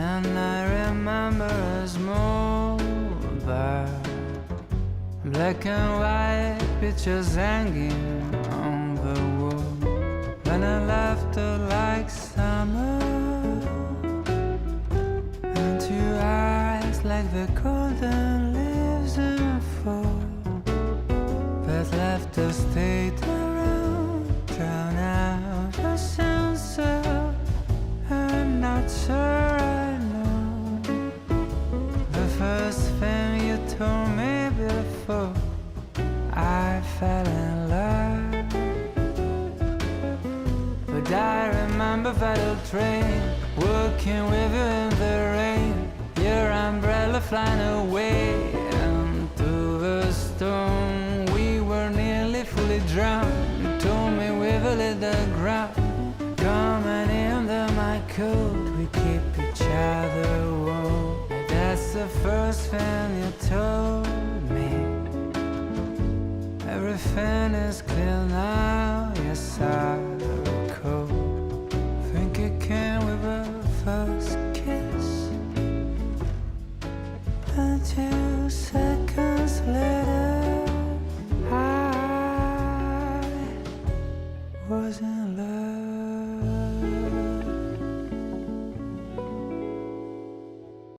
And I remember us mobile, black and white pictures hanging on the wall. When I left her like summer, and your eyes like the golden leaves in fall, that left us stayed around, drown out the sunset. I'm not sure I know the first thing you told me before I fell in love. But I remember that old train, working with you in the rain, your umbrella flying away into the storm. We were nearly fully drowned. You told me we will hit the ground, coming under my coat, we keep each other warm. That's the first thing you told me. Everything is clear now, yes I recall. Think it came with a first kiss, and 2 seconds later I wasn't